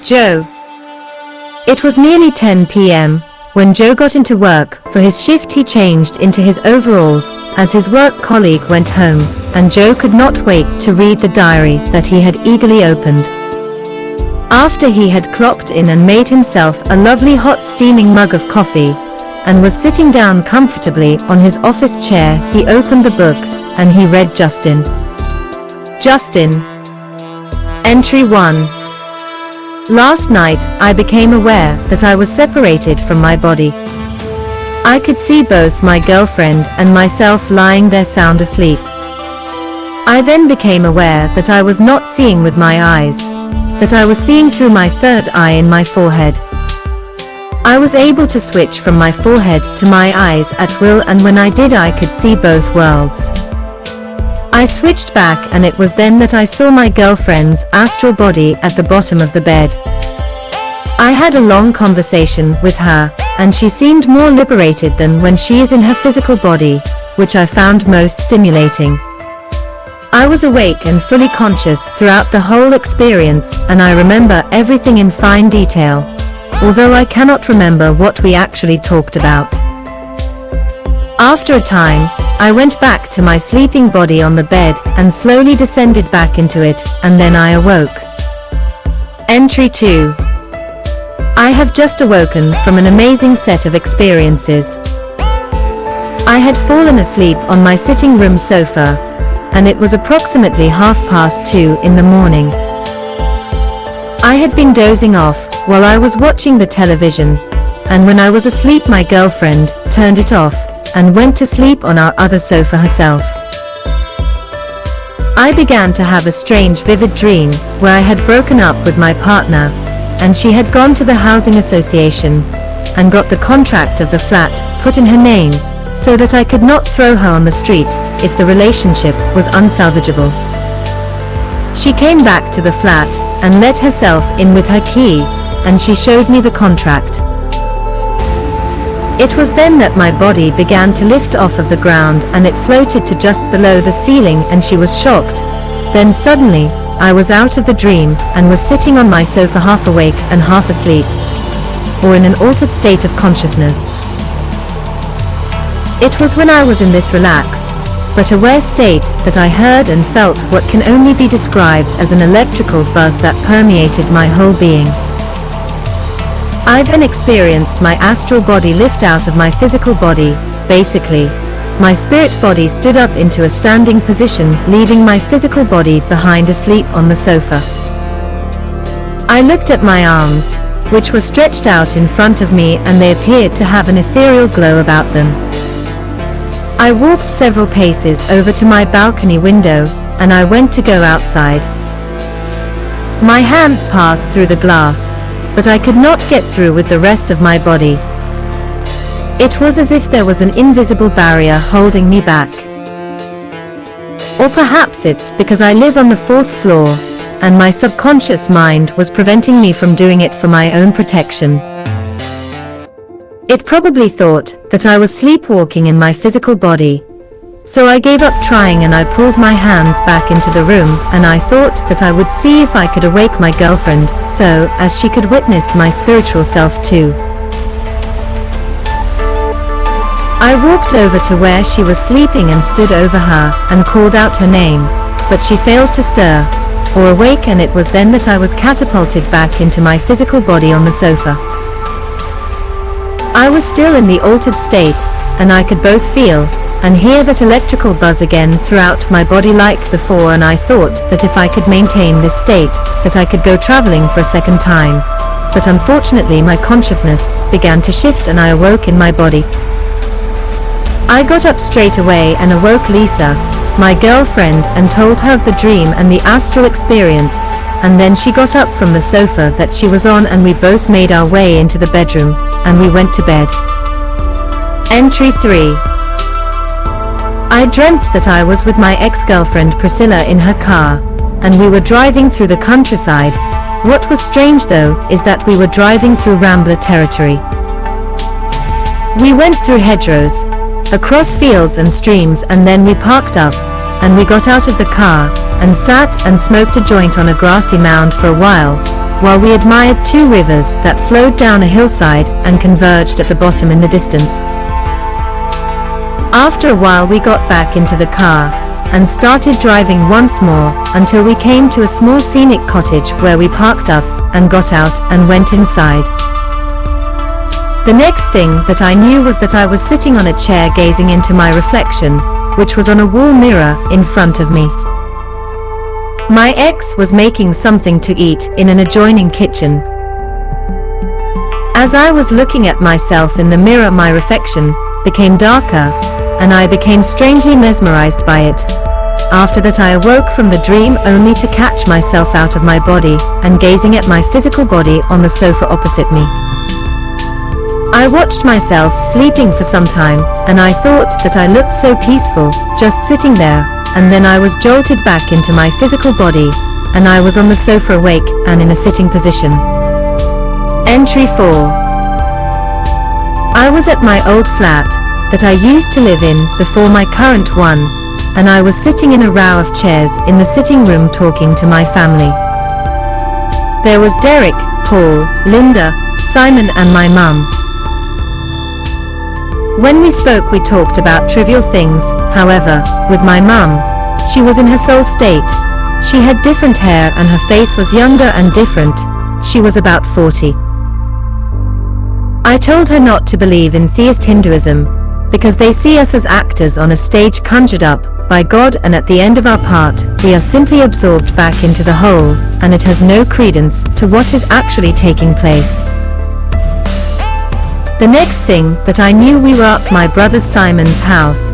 Joe. It was nearly 10 p.m. when Joe got into work. For his shift he changed into his overalls as his work colleague went home, and Joe could not wait to read the diary that he had eagerly opened. After he had clocked in and made himself a lovely hot steaming mug of coffee, and was sitting down comfortably on his office chair, he opened the book, and he read Justin. Entry 1. Last night, I became aware that I was separated from my body. I could see both my girlfriend and myself lying there sound asleep. I then became aware that I was not seeing with my eyes, that I was seeing through my third eye in my forehead. I was able to switch from my forehead to my eyes at will, and when I did I could see both worlds. I switched back, and it was then that I saw my girlfriend's astral body at the bottom of the bed. I had a long conversation with her, and she seemed more liberated than when she is in her physical body, which I found most stimulating. I was awake and fully conscious throughout the whole experience, and I remember everything in fine detail, although I cannot remember what we actually talked about. After a time, I went back to my sleeping body on the bed and slowly descended back into it, and then I awoke. Entry 2. I have just awoken from an amazing set of experiences. I had fallen asleep on my sitting room sofa, and it was approximately 2:30 in the morning. I had been dozing off while I was watching the television, and when I was asleep my girlfriend turned it off and went to sleep on our other sofa herself. I began to have a strange vivid dream where I had broken up with my partner, and she had gone to the housing association and got the contract of the flat put in her name, so that I could not throw her on the street if the relationship was unsalvageable. She came back to the flat and let herself in with her key, and she showed me the contract. It was then that my body began to lift off of the ground, and it floated to just below the ceiling, and she was shocked. Then suddenly, I was out of the dream, and was sitting on my sofa half awake and half asleep, or in an altered state of consciousness. It was when I was in this relaxed, but aware state that I heard and felt what can only be described as an electrical buzz that permeated my whole being. I then experienced my astral body lift out of my physical body. Basically, my spirit body stood up into a standing position, leaving my physical body behind asleep on the sofa. I looked at my arms, which were stretched out in front of me, and they appeared to have an ethereal glow about them. I walked several paces over to my balcony window, and I went to go outside. My hands passed through the glass, but I could not get through with the rest of my body. It was as if there was an invisible barrier holding me back. Or perhaps it's because I live on the 4th floor, and my subconscious mind was preventing me from doing it for my own protection. It probably thought that I was sleepwalking in my physical body. So I gave up trying, and I pulled my hands back into the room, and I thought that I would see if I could awake my girlfriend, so as she could witness my spiritual self too. I walked over to where she was sleeping and stood over her and called out her name, but she failed to stir or awake, and it was then that I was catapulted back into my physical body on the sofa. I was still in the altered state, and I could both feel and hear that electrical buzz again throughout my body like before, and I thought that if I could maintain this state, that I could go traveling for a second time. But unfortunately my consciousness began to shift, and I awoke in my body. I got up straight away and awoke Lisa, my girlfriend, and told her of the dream and the astral experience, and then she got up from the sofa that she was on, and we both made our way into the bedroom, and we went to bed. Entry 3. I dreamt that I was with my ex-girlfriend Priscilla in her car, and we were driving through the countryside. What was strange though is that we were driving through Rambler territory. We went through hedgerows, across fields and streams, and then we parked up, and we got out of the car, and sat and smoked a joint on a grassy mound for a while, while we admired two rivers that flowed down a hillside and converged at the bottom in the distance. After a while we got back into the car and started driving once more until we came to a small scenic cottage where we parked up and got out and went inside. The next thing that I knew was that I was sitting on a chair gazing into my reflection, which was on a wall mirror in front of me. My ex was making something to eat in an adjoining kitchen. As I was looking at myself in the mirror, my reflection became darker, and I became strangely mesmerized by it. After that I awoke from the dream only to catch myself out of my body and gazing at my physical body on the sofa opposite me. I watched myself sleeping for some time, and I thought that I looked so peaceful, just sitting there, and then I was jolted back into my physical body, and I was on the sofa awake and in a sitting position. Entry 4. I was at my old flat that I used to live in before my current one, and I was sitting in a row of chairs in the sitting room talking to my family. There was Derek, Paul, Linda, Simon and my mum. When we spoke we talked about trivial things, however, with my mum, she was in her soul state. She had different hair and her face was younger and different. She was about 40. I told her not to believe in theist Hinduism, because they see us as actors on a stage conjured up by God, and at the end of our part, we are simply absorbed back into the whole, and it has no credence to what is actually taking place. The next thing that I knew, we were up my brother Simon's house,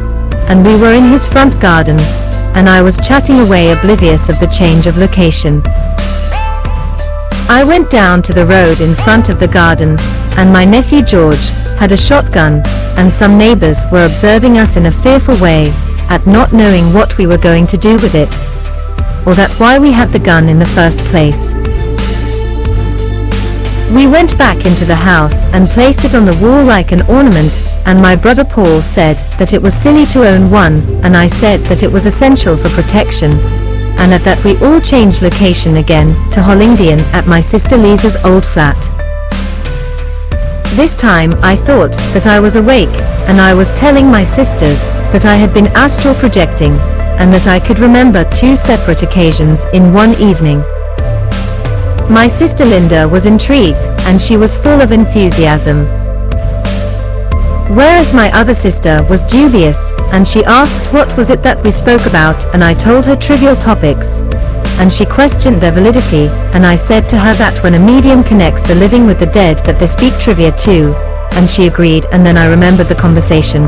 and we were in his front garden, and I was chatting away oblivious of the change of location. I went down to the road in front of the garden, and my nephew George had a shotgun, and some neighbors were observing us in a fearful way, at not knowing what we were going to do with it, or that why we had the gun in the first place. We went back into the house and placed it on the wall like an ornament, and my brother Paul said that it was silly to own one, and I said that it was essential for protection, and at that we all changed location again to Hollingdon at my sister Lisa's old flat. This time I thought that I was awake, and I was telling my sisters that I had been astral projecting, and that I could remember 2 separate occasions in one evening. My sister Linda was intrigued, and she was full of enthusiasm. Whereas my other sister was dubious, and she asked what was it that we spoke about, and I told her trivial topics. And she questioned their validity, and I said to her that when a medium connects the living with the dead that they speak trivia too, and she agreed, and then I remembered the conversation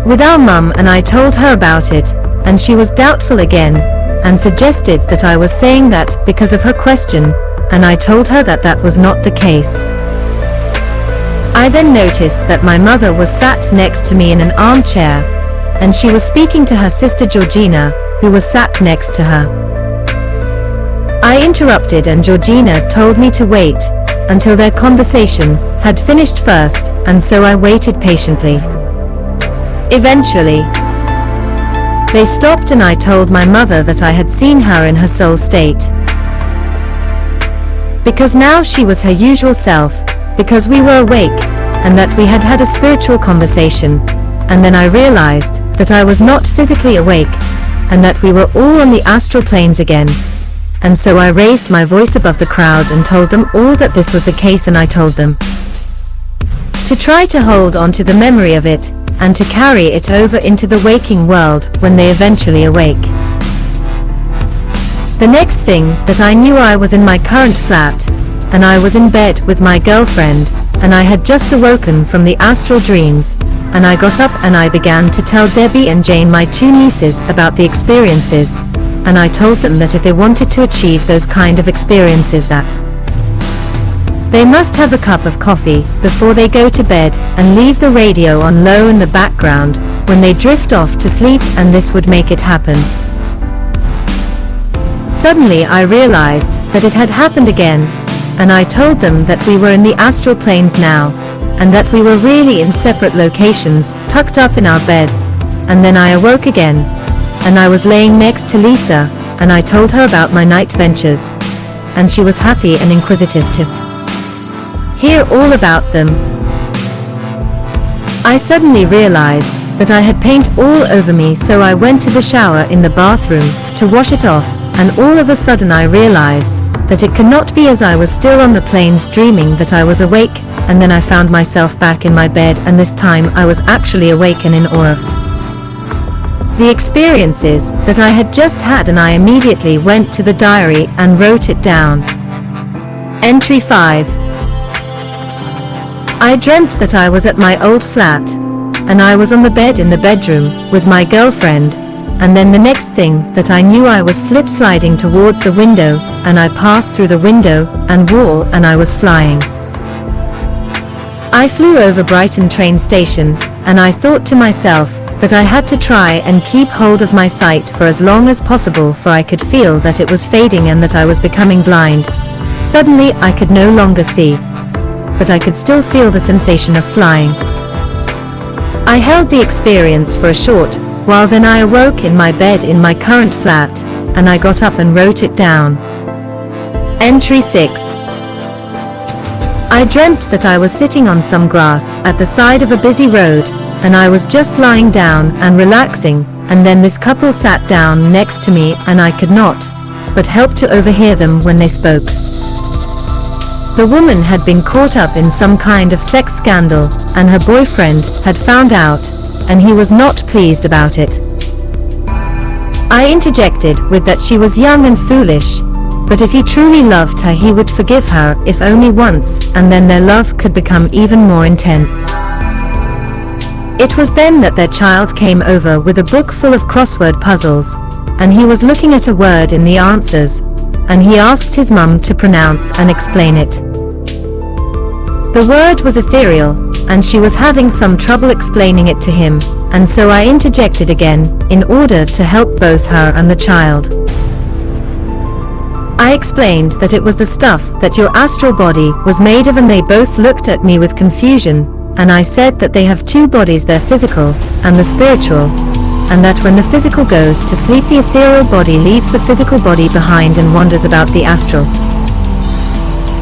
with our mum, and I told her about it, and she was doubtful again, and suggested that I was saying that because of her question, and I told her that that was not the case. I then noticed that my mother was sat next to me in an armchair, and she was speaking to her sister Georgina, who was sat next to her. I interrupted, and Georgina told me to wait until their conversation had finished first, and so I waited patiently. Eventually, they stopped, and I told my mother that I had seen her in her soul state. Because now she was her usual self, because we were awake, and that we had had a spiritual conversation, and then I realized that I was not physically awake, and that we were all on the astral planes again. And so I raised my voice above the crowd and told them all that this was the case, and I told them to try to hold on to the memory of it, and to carry it over into the waking world when they eventually awake. The next thing that I knew, I was in my current flat, and I was in bed with my girlfriend, and I had just awoken from the astral dreams, and I got up and I began to tell Debbie and Jane, my 2 nieces, about the experiences, and I told them that if they wanted to achieve those kind of experiences, that they must have a cup of coffee before they go to bed, and leave the radio on low in the background when they drift off to sleep, and this would make it happen. Suddenly I realized that it had happened again, and I told them that we were in the astral planes now, and that we were really in separate locations, tucked up in our beds, and then I awoke again, and I was laying next to Lisa, and I told her about my night ventures. and she was happy and inquisitive to hear all about them. I suddenly realized that I had paint all over me, so I went to the shower in the bathroom to wash it off, and all of a sudden I realized that it could not be, as I was still on the plains dreaming that I was awake, and then I found myself back in my bed, and this time I was actually awake and in awe of the experiences that I had just had, and I immediately went to the diary and wrote it down. Entry 5. I dreamt that I was at my old flat, and I was on the bed in the bedroom with my girlfriend, and then the next thing that I knew, I was slip sliding towards the window, and I passed through the window and wall, and I was flying. I flew over Brighton train station, and I thought to myself that I had to try and keep hold of my sight for as long as possible, for I could feel that it was fading and that I was becoming blind. Suddenly I could no longer see, but I could still feel the sensation of flying. I held the experience for a short while, then I awoke in my bed in my current flat, and I got up and wrote it down. Entry 6. I dreamt that I was sitting on some grass at the side of a busy road, and I was just lying down and relaxing, and then this couple sat down next to me, and I could not but help to overhear them when they spoke. The woman had been caught up in some kind of sex scandal, and her boyfriend had found out, and he was not pleased about it. I interjected with that she was young and foolish, but if he truly loved her he would forgive her, if only once, and then their love could become even more intense. It was then that their child came over with a book full of crossword puzzles, and he was looking at a word in the answers, and he asked his mum to pronounce and explain it. The word was ethereal, and she was having some trouble explaining it to him, and so I interjected again, in order to help both her and the child. I explained that it was the stuff that your astral body was made of, and they both looked at me with confusion, and I said that they have two bodies, their physical and the spiritual, and that when the physical goes to sleep, the ethereal body leaves the physical body behind and wanders about the astral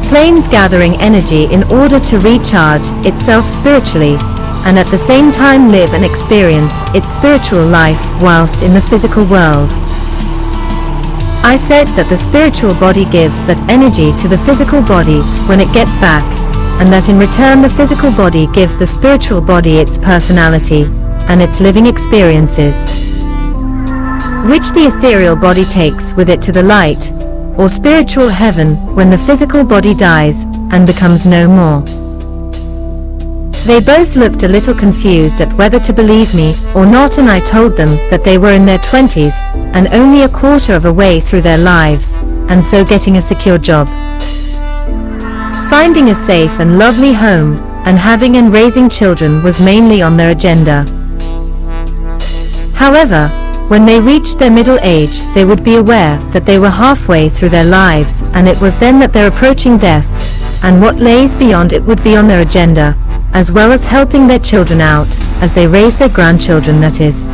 planes, gathering energy in order to recharge itself spiritually, and at the same time live and experience its spiritual life whilst in the physical world. I said that the spiritual body gives that energy to the physical body when it gets back, and that in return the physical body gives the spiritual body its personality and its living experiences, which the ethereal body takes with it to the light, or spiritual heaven, when the physical body dies and becomes no more. They both looked a little confused at whether to believe me or not, and I told them that they were in their 20s and only a quarter of a way through their lives, and so getting a secure job, finding a safe and lovely home, and having and raising children was mainly on their agenda. However, when they reached their middle age, they would be aware that they were halfway through their lives, and it was then that they're approaching death, and what lays beyond it would be on their agenda, as well as helping their children out, as they raise their grandchildren, that is.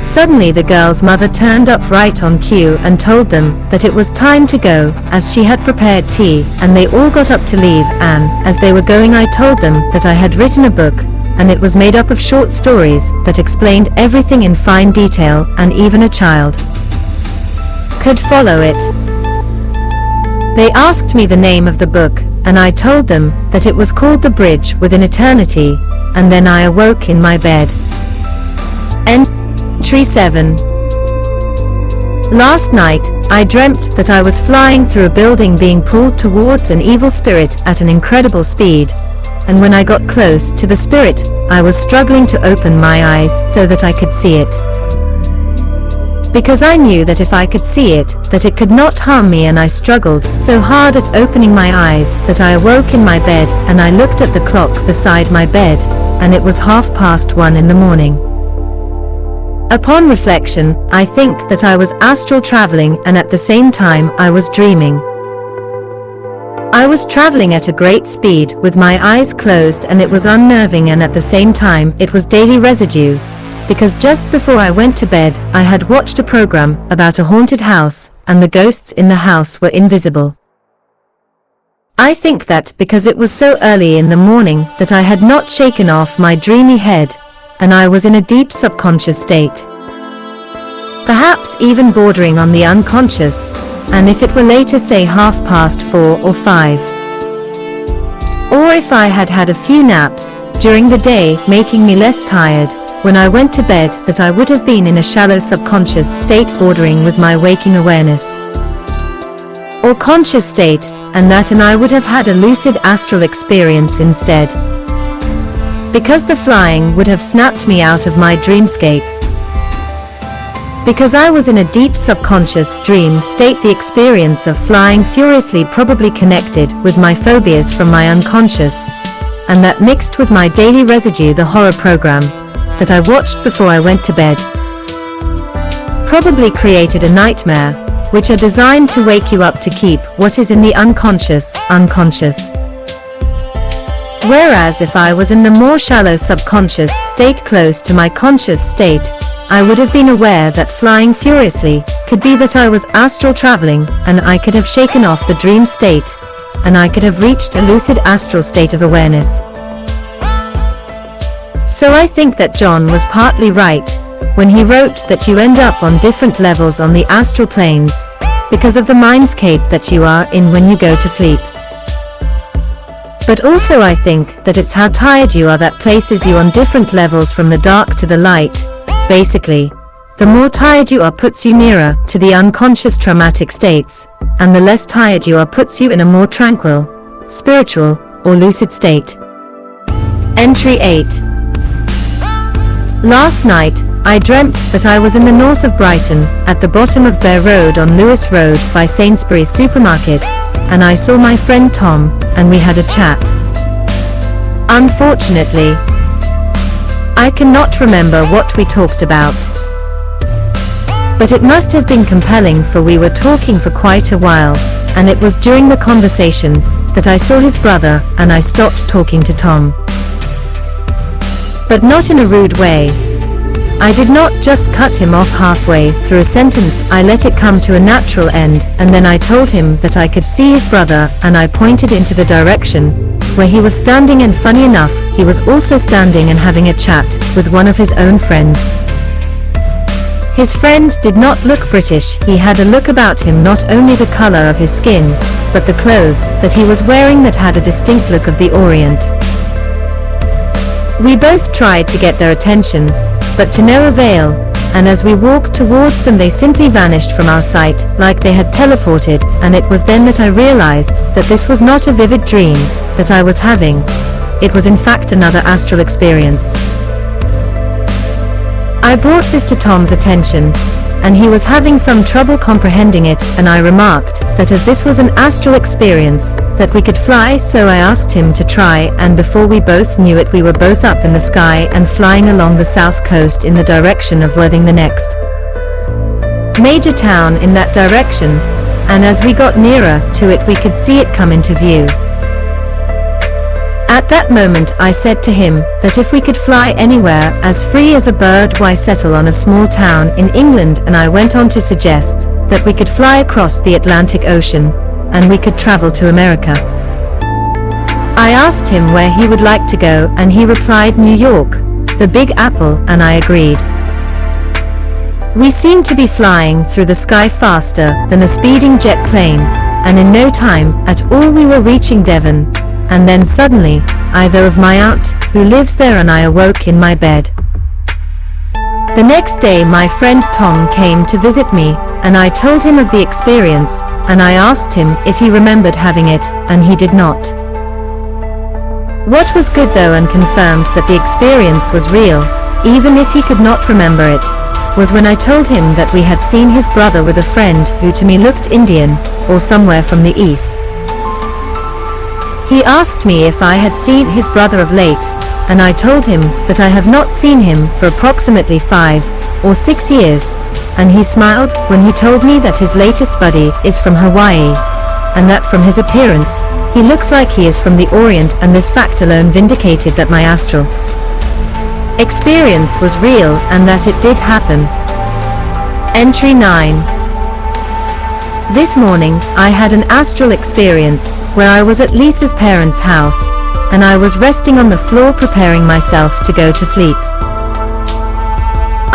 Suddenly the girl's mother turned up right on cue and told them that it was time to go, as she had prepared tea, and they all got up to leave, and, as they were going, I told them that I had written a book, and it was made up of short stories that explained everything in fine detail, and even a child could follow it. They asked me the name of the book, and I told them that it was called The Bridge Within Eternity, and then I awoke in my bed. Entry 7. Last night, I dreamt that I was flying through a building being pulled towards an evil spirit at an incredible speed, and when I got close to the spirit, I was struggling to open my eyes so that I could see it. Because I knew that if I could see it, that it could not harm me, and I struggled so hard at opening my eyes that I awoke in my bed, and I looked at the clock beside my bed, and it was 1:30 in the morning. Upon reflection, I think that I was astral traveling, and at the same time I was dreaming. I was traveling at a great speed with my eyes closed, and it was unnerving, and at the same time it was daily residue, because just before I went to bed I had watched a program about a haunted house, and the ghosts in the house were invisible. I think that because it was so early in the morning that I had not shaken off my dreamy head, and I was in a deep subconscious state. Perhaps even bordering on the unconscious, and if it were later, say 4:30 or 5. Or if I had had a few naps during the day, making me less tired when I went to bed, that I would have been in a shallow subconscious state bordering with my waking awareness or conscious state, and I would have had a lucid astral experience instead. Because the flying would have snapped me out of my dreamscape. Because I was in a deep subconscious dream state, the experience of flying furiously probably connected with my phobias from my unconscious, and that mixed with my daily residue, the horror program that I watched before I went to bed, probably created a nightmare, which are designed to wake you up to keep what is in the unconscious. Whereas if I was in the more shallow subconscious state close to my conscious state, I would have been aware that flying furiously could be that I was astral traveling, and I could have shaken off the dream state, and I could have reached a lucid astral state of awareness. So I think that Jon was partly right when he wrote that you end up on different levels on the astral planes because of the mindscape that you are in when you go to sleep. But also I think that it's how tired you are that places you on different levels from the dark to the light. Basically, the more tired you are puts you nearer to the unconscious traumatic states, and the less tired you are puts you in a more tranquil, spiritual, or lucid state. Entry 8. Last night, I dreamt that I was in the north of Brighton, at the bottom of Bear Road on Lewis Road by Sainsbury's supermarket, and I saw my friend Tom, and we had a chat. Unfortunately, I cannot remember what we talked about. But it must have been compelling, for we were talking for quite a while, and it was during the conversation that I saw his brother, and I stopped talking to Tom. But not in a rude way. I did not just cut him off halfway through a sentence, I let it come to a natural end, and then I told him that I could see his brother, and I pointed into the direction where he was standing, and funny enough, he was also standing and having a chat with one of his own friends. His friend did not look British, he had a look about him, not only the color of his skin, but the clothes that he was wearing that had a distinct look of the Orient. We both tried to get their attention, but to no avail, and as we walked towards them they simply vanished from our sight, like they had teleported, and it was then that I realized that this was not a vivid dream that I was having. It was in fact another astral experience. I brought this to Tom's attention, and he was having some trouble comprehending it, and I remarked that as this was an astral experience, that we could fly, so I asked him to try, and before we both knew it we were both up in the sky and flying along the south coast in the direction of Worthing, the next major town in that direction, and as we got nearer to it we could see it come into view. At that moment I said to him that if we could fly anywhere as free as a bird, why settle on a small town in England, and I went on to suggest that we could fly across the Atlantic Ocean, and we could travel to America. I asked him where he would like to go, and he replied New York, the Big Apple, and I agreed. We seemed to be flying through the sky faster than a speeding jet plane, and in no time at all we were reaching Devon, and then suddenly, either of my aunt, who lives there, and I awoke in my bed. The next day my friend Tom came to visit me, and I told him of the experience, and I asked him if he remembered having it, and he did not. What was good though, and confirmed that the experience was real, even if he could not remember it, was when I told him that we had seen his brother with a friend who to me looked Indian, or somewhere from the east. He asked me if I had seen his brother of late, and I told him that I have not seen him for approximately 5 or 6 years, and he smiled when he told me that his latest buddy is from Hawaii, and that from his appearance, he looks like he is from the Orient, and this fact alone vindicated that my astral experience was real and that it did happen. Entry 9. This morning, I had an astral experience, where I was at Lisa's parents' house, and I was resting on the floor preparing myself to go to sleep.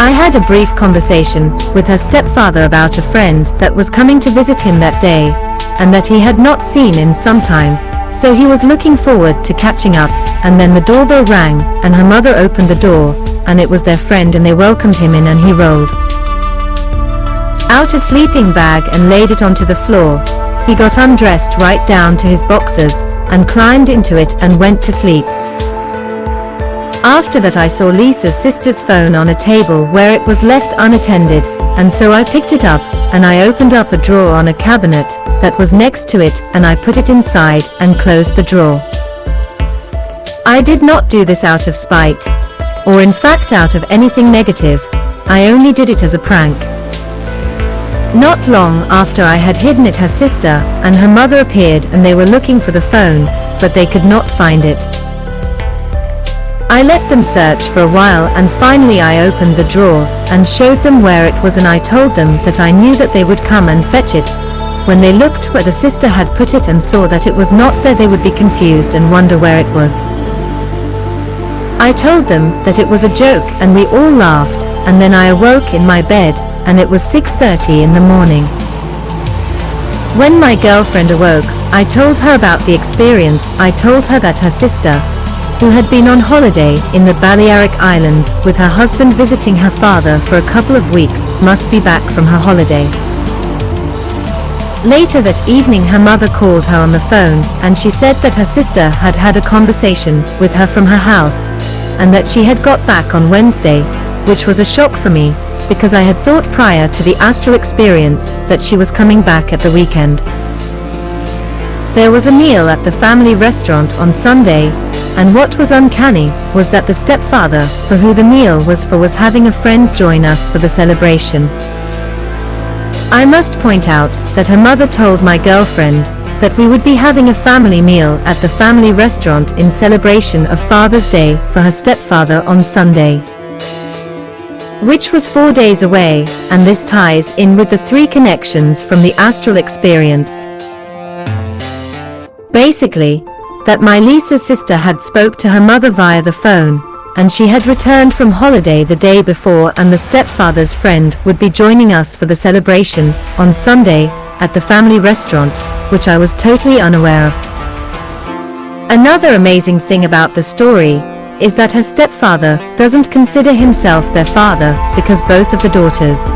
I had a brief conversation with her stepfather about a friend that was coming to visit him that day, and that he had not seen in some time, so he was looking forward to catching up, and then the doorbell rang, and her mother opened the door, and it was their friend, and they welcomed him in, and he rolled out a sleeping bag and laid it onto the floor. He got undressed right down to his boxers, and climbed into it and went to sleep. After that, I saw Lisa's sister's phone on a table where it was left unattended, and so I picked it up, and I opened up a drawer on a cabinet that was next to it, and I put it inside and closed the drawer. I did not do this out of spite, or in fact out of anything negative. I only did it as a prank. Not long after I had hidden it, her sister and her mother appeared, and they were looking for the phone, but they could not find it. I let them search for a while, and finally I opened the drawer and showed them where it was, and I told them that I knew that they would come and fetch it. When they looked where the sister had put it and saw that it was not there, they would be confused and wonder where it was. I told them that it was a joke, and we all laughed, and then I awoke in my bed, and it was 6:30 in the morning. When my girlfriend awoke, I told her about the experience. I told her that her sister, who had been on holiday in the Balearic Islands with her husband visiting her father for a couple of weeks, must be back from her holiday. Later that evening, her mother called her on the phone, and she said that her sister had had a conversation with her from her house, and that she had got back on Wednesday, which was a shock for me, because I had thought prior to the astral experience that she was coming back at the weekend. There was a meal at the family restaurant on Sunday, and what was uncanny was that the stepfather, for who the meal was for, was having a friend join us for the celebration. I must point out that her mother told my girlfriend that we would be having a family meal at the family restaurant in celebration of Father's Day for her stepfather on Sunday, which was 4 days away, and this ties in with the 3 connections from the astral experience. Basically, that my Lisa's sister had spoke to her mother via the phone, and she had returned from holiday the day before, and the stepfather's friend would be joining us for the celebration on Sunday at the family restaurant, which I was totally unaware of. Another amazing thing about the story is that her stepfather doesn't consider himself their father, because both of the daughters,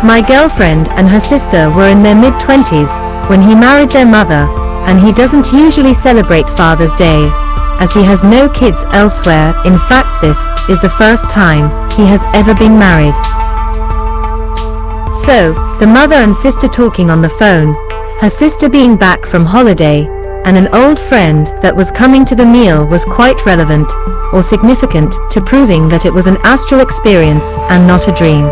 my girlfriend and her sister, were in their mid-20s when he married their mother, and he doesn't usually celebrate Father's Day, as he has no kids elsewhere. In fact, this is the first time he has ever been married. So, the mother and sister talking on the phone, her sister being back from holiday, and an old friend that was coming to the meal was quite relevant, or significant, to proving that it was an astral experience and not a dream.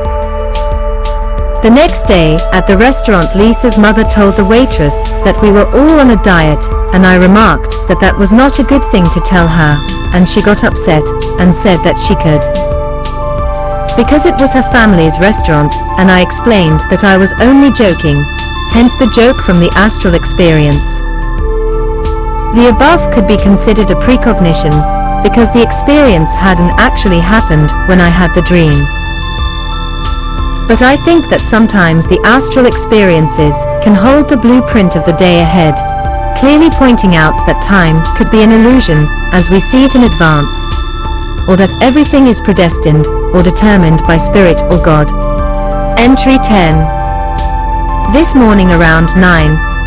The next day, at the restaurant, Lisa's mother told the waitress that we were all on a diet, and I remarked that that was not a good thing to tell her, and she got upset, and said that she could, because it was her family's restaurant, and I explained that I was only joking, hence the joke from the astral experience. The above could be considered a precognition, because the experience hadn't actually happened when I had the dream. But I think that sometimes the astral experiences can hold the blueprint of the day ahead, clearly pointing out that time could be an illusion as we see it in advance, or that everything is predestined or determined by spirit or God. Entry 10. This morning around 9,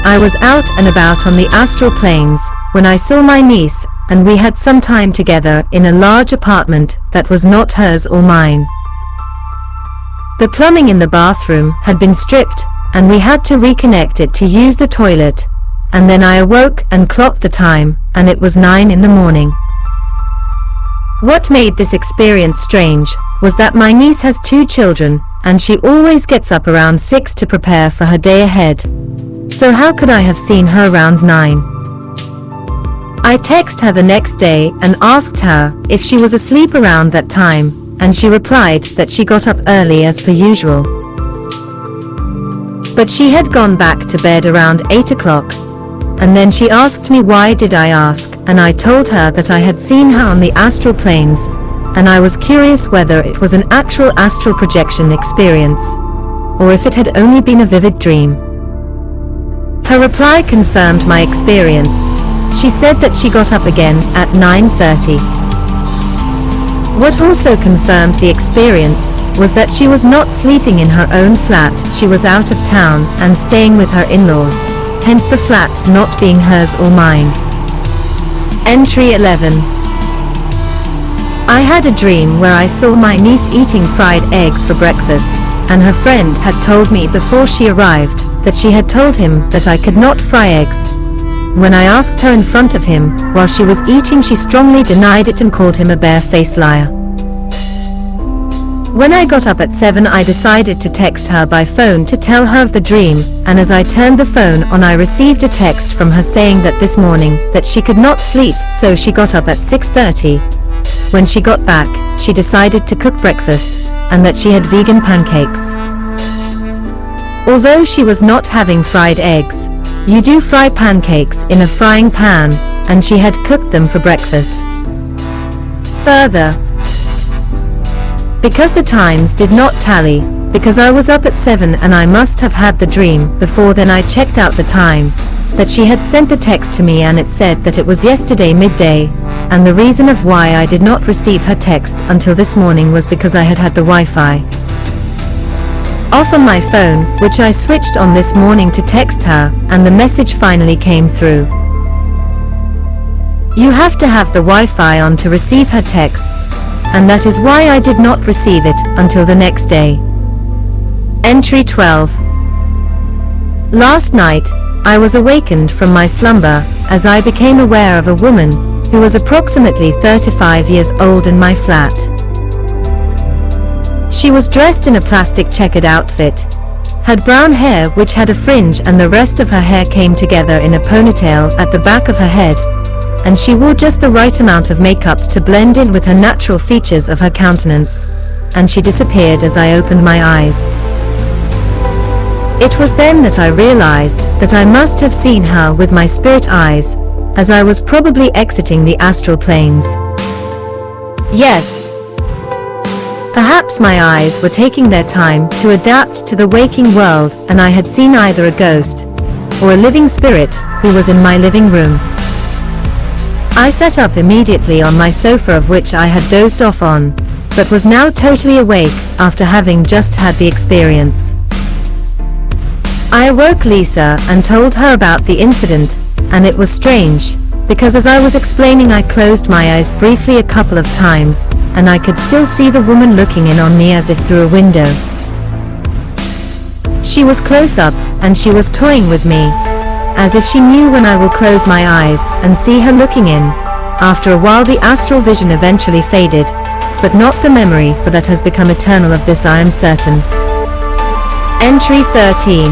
I was out and about on the astral planes when I saw my niece, and we had some time together in a large apartment that was not hers or mine. The plumbing in the bathroom had been stripped, and we had to reconnect it to use the toilet, and then I awoke and clocked the time, and it was 9 in the morning. What made this experience strange was that my niece has 2 children, and she always gets up around 6 to prepare for her day ahead. So how could I have seen her around 9? I texted her the next day and asked her if she was asleep around that time, and she replied that she got up early as per usual. But she had gone back to bed around 8 o'clock. And then she asked me why did I ask, and I told her that I had seen her on the astral planes, and I was curious whether it was an actual astral projection experience, or if it had only been a vivid dream. Her reply confirmed my experience. She said that she got up again at 9:30. What also confirmed the experience was that she was not sleeping in her own flat, she was out of town and staying with her in-laws, hence the flat not being hers or mine. Entry 11. I had a dream where I saw my niece eating fried eggs for breakfast, and her friend had told me before she arrived that she had told him that I could not fry eggs. When I asked her in front of him while she was eating, she strongly denied it and called him a bare-faced liar. When I got up at 7, I decided to text her by phone to tell her of the dream, and as I turned the phone on, I received a text from her saying that this morning that she could not sleep, so she got up at 6:30. When she got back, she decided to cook breakfast, and that she had vegan pancakes. Although she was not having fried eggs, you do fry pancakes in a frying pan, and she had cooked them for breakfast. Further, because the times did not tally, because I was up at 7 and I must have had the dream before then, I checked out the time that she had sent the text to me, and it said that it was yesterday midday, and the reason of why I did not receive her text until this morning was because I had had the Wi-Fi off on my phone, which I switched on this morning to text her, and the message finally came through. You have to have the Wi-Fi on to receive her texts, and that is why I did not receive it until the next day. Entry 12. Last night, I was awakened from my slumber as I became aware of a woman who was approximately 35 years old in my flat. She was dressed in a plastic checkered outfit, had brown hair which had a fringe, and the rest of her hair came together in a ponytail at the back of her head, and she wore just the right amount of makeup to blend in with her natural features of her countenance, and she disappeared as I opened my eyes. It was then that I realized that I must have seen her with my spirit eyes, as I was probably exiting the astral planes. Yes, perhaps my eyes were taking their time to adapt to the waking world, and I had seen either a ghost or a living spirit who was in my living room. I sat up immediately on my sofa, of which I had dozed off on, but was now totally awake after having just had the experience. I awoke Lisa and told her about the incident, and it was strange, because as I was explaining, I closed my eyes briefly a couple of times, and I could still see the woman looking in on me as if through a window. She was close up, and she was toying with me, as if she knew when I will close my eyes and see her looking in. After a while the astral vision eventually faded, but not the memory, for that has become eternal, of this I am certain. Entry 13.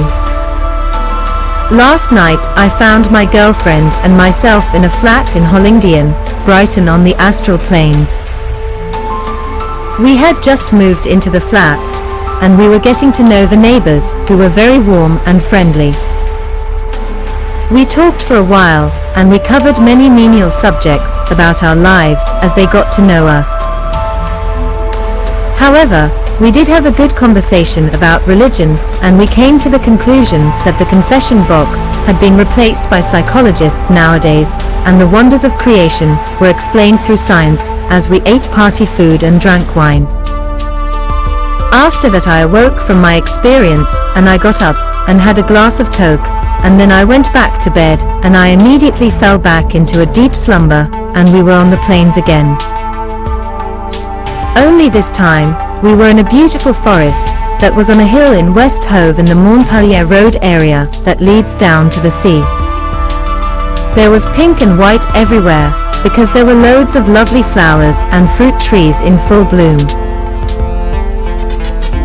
Last night I found my girlfriend and myself in a flat in Hollingdon, Brighton, on the astral planes. We had just moved into the flat, and we were getting to know the neighbors, who were very warm and friendly. We talked for a while, and we covered many menial subjects about our lives as they got to know us. However, we did have a good conversation about religion, and we came to the conclusion that the confession box had been replaced by psychologists nowadays, and the wonders of creation were explained through science, as we ate party food and drank wine. After that I awoke from my experience, and I got up and had a glass of Coke, and then I went back to bed, and I immediately fell back into a deep slumber, and we were on the plains again. Only this time, we were in a beautiful forest that was on a hill in West Hove in the Montpellier Road area that leads down to the sea. There was pink and white everywhere, because there were loads of lovely flowers and fruit trees in full bloom.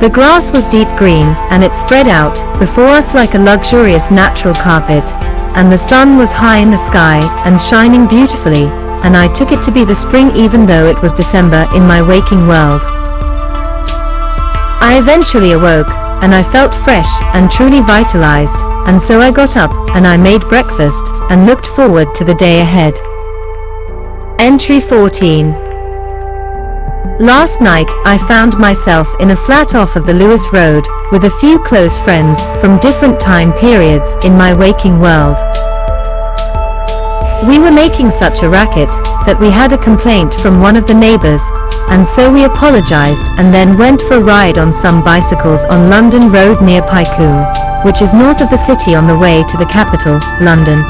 The grass was deep green, and it spread out before us like a luxurious natural carpet, and the sun was high in the sky and shining beautifully, and I took it to be the spring even though it was December in my waking world. I eventually awoke, and I felt fresh and truly vitalized, and so I got up and I made breakfast and looked forward to the day ahead. Entry 14. Last night I found myself in a flat off of the Lewis Road with a few close friends from different time periods in my waking world. We were making such a racket that we had a complaint from one of the neighbors, and so we apologized and then went for a ride on some bicycles on London Road near Pycombe, which is north of the city on the way to the capital, London.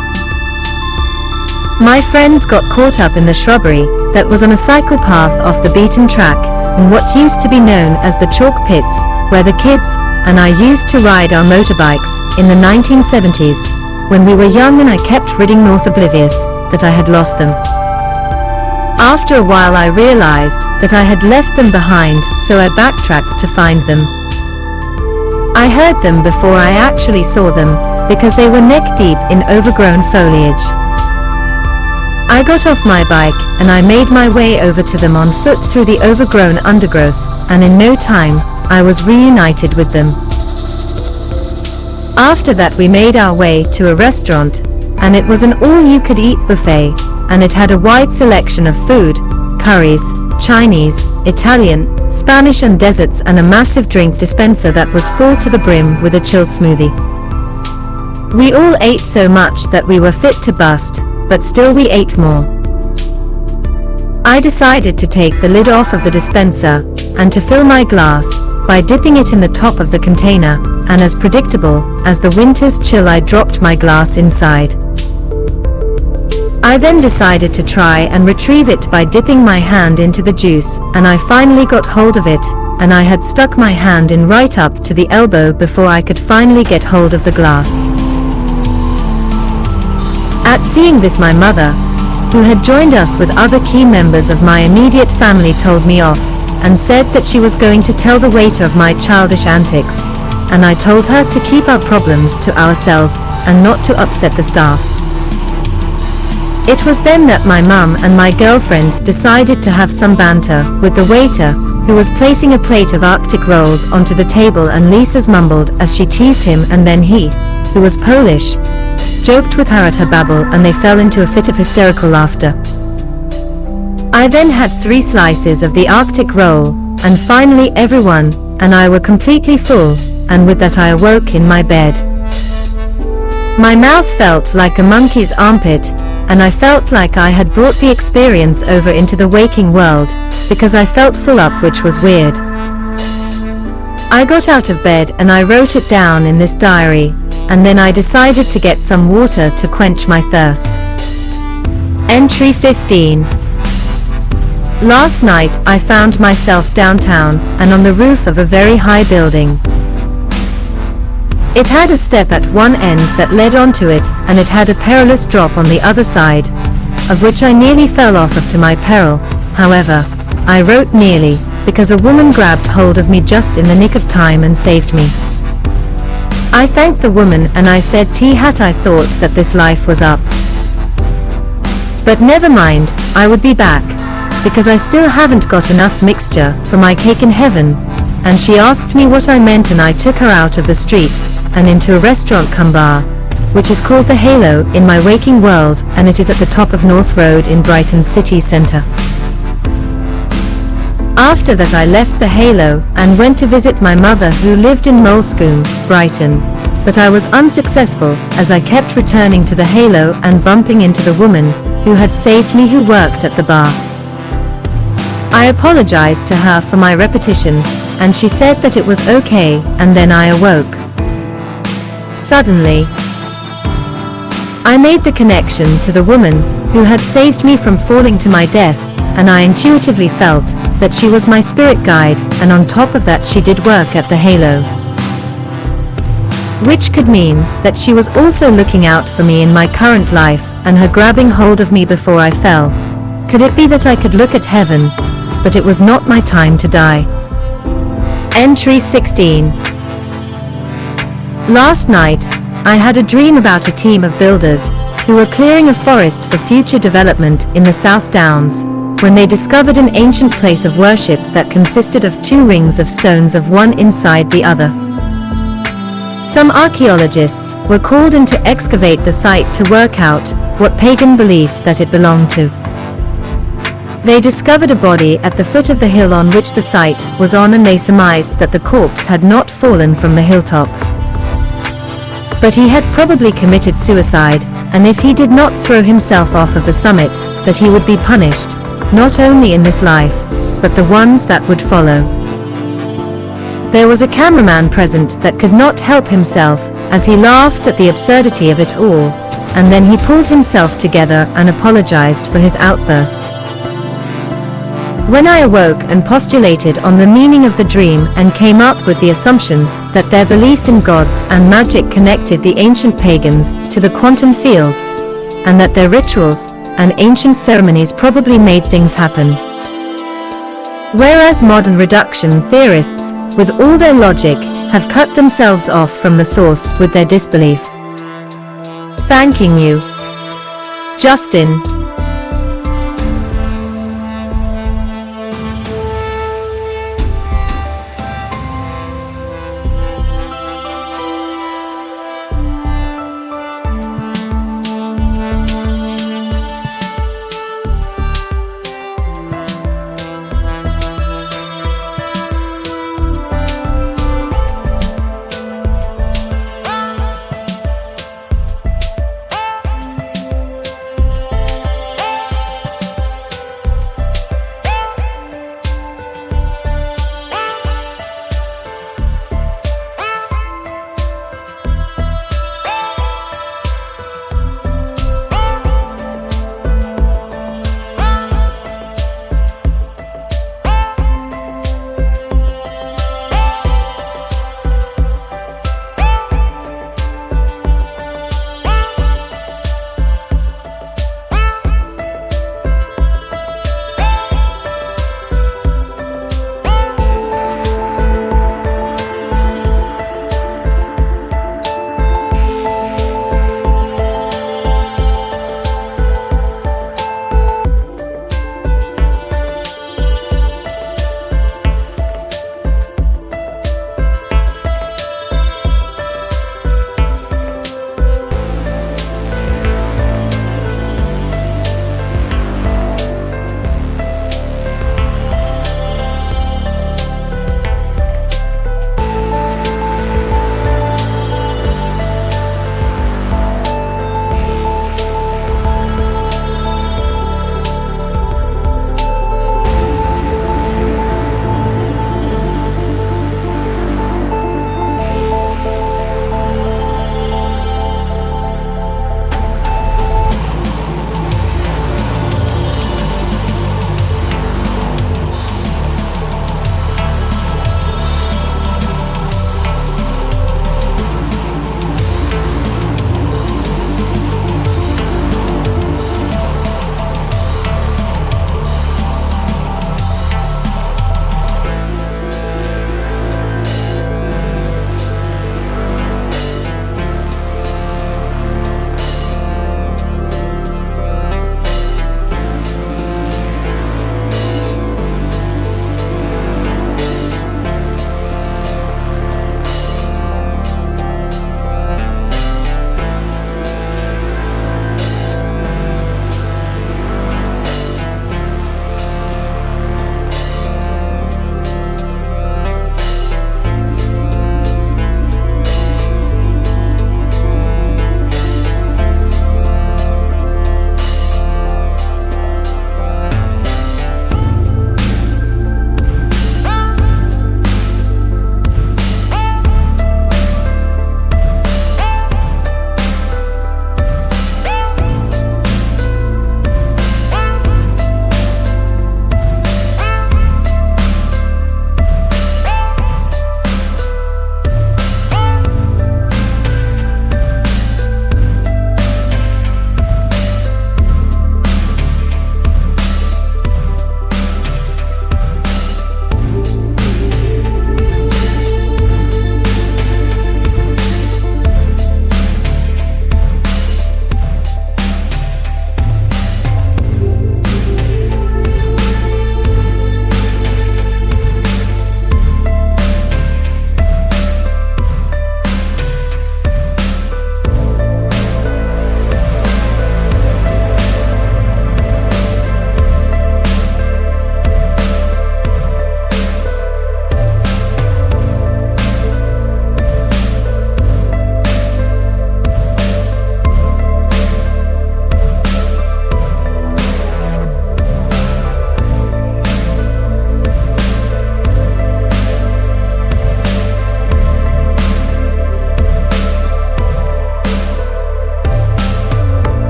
My friends got caught up in the shrubbery that was on a cycle path off the beaten track in what used to be known as the chalk pits, where the kids and I used to ride our motorbikes in the 1970s, when we were young, and I kept riding north oblivious that I had lost them. After a while I realized that I had left them behind, so I backtracked to find them. I heard them before I actually saw them, because they were neck deep in overgrown foliage. I got off my bike and I made my way over to them on foot through the overgrown undergrowth, and in no time I was reunited with them. After that we made our way to a restaurant, and it was an all-you-could-eat buffet, and it had a wide selection of food, curries, Chinese, Italian, Spanish and desserts, and a massive drink dispenser that was full to the brim with a chilled smoothie. We all ate so much that we were fit to bust, but still we ate more. I decided to take the lid off of the dispenser, and to fill my glass, by dipping it in the top of the container, and as predictable as the winter's chill I dropped my glass inside. I then decided to try and retrieve it by dipping my hand into the juice, and I finally got hold of it, and I had stuck my hand in right up to the elbow before I could finally get hold of the glass. At seeing this, my mother, who had joined us with other key members of my immediate family, told me off, and said that she was going to tell the waiter of my childish antics, and I told her to keep our problems to ourselves and not to upset the staff. It was then that my mum and my girlfriend decided to have some banter with the waiter, who was placing a plate of Arctic rolls onto the table, and Lisa's mumbled as she teased him, and then he, who was Polish, joked with her at her babble, and they fell into a fit of hysterical laughter. I then had 3 slices of the Arctic roll, and finally everyone and I were completely full, and with that I awoke in my bed. My mouth felt like a monkey's armpit, and I felt like I had brought the experience over into the waking world, because I felt full up, which was weird. I got out of bed and I wrote it down in this diary, and then I decided to get some water to quench my thirst. Entry 15. Last night I found myself downtown and on the roof of a very high building. It had a step at one end that led onto it, and it had a perilous drop on the other side, of which I nearly fell off of to my peril. However, I wrote nearly, because a woman grabbed hold of me just in the nick of time and saved me. I thanked the woman and I said, "T-hat, I thought that this life was up. But never mind, I would be back, because I still haven't got enough mixture for my cake in heaven." And she asked me what I meant, and I took her out of the street and into a restaurant cum bar, which is called the Halo in my waking world, and it is at the top of North Road in Brighton's city centre. After that I left the Halo and went to visit my mother, who lived in Molescombe, Brighton, but I was unsuccessful as I kept returning to the Halo and bumping into the woman who had saved me, who worked at the bar. I apologized to her for my repetition, and she said that it was okay, and then I awoke. Suddenly, I made the connection to the woman who had saved me from falling to my death, and I intuitively felt that she was my spirit guide, and on top of that she did work at the Halo. Which could mean that she was also looking out for me in my current life, and her grabbing hold of me before I fell. Could it be that I could look at heaven, but it was not my time to die? Entry 16. Last night, I had a dream about a team of builders who were clearing a forest for future development in the South Downs, when they discovered an ancient place of worship that consisted of 2 rings of stones of one inside the other. Some archaeologists were called in to excavate the site to work out what pagan belief that it belonged to. They discovered a body at the foot of the hill on which the site was on, and they surmised that the corpse had not fallen from the hilltop, but he had probably committed suicide, and if he did not throw himself off of the summit, that he would be punished, not only in this life, but the ones that would follow. There was a cameraman present that could not help himself, as he laughed at the absurdity of it all, and then he pulled himself together and apologized for his outburst. When I awoke and postulated on the meaning of the dream and came up with the assumption that their beliefs in gods and magic connected the ancient pagans to the quantum fields, and that their rituals and ancient ceremonies probably made things happen, whereas modern reduction theorists, with all their logic, have cut themselves off from the source with their disbelief. Thanking you, Justin.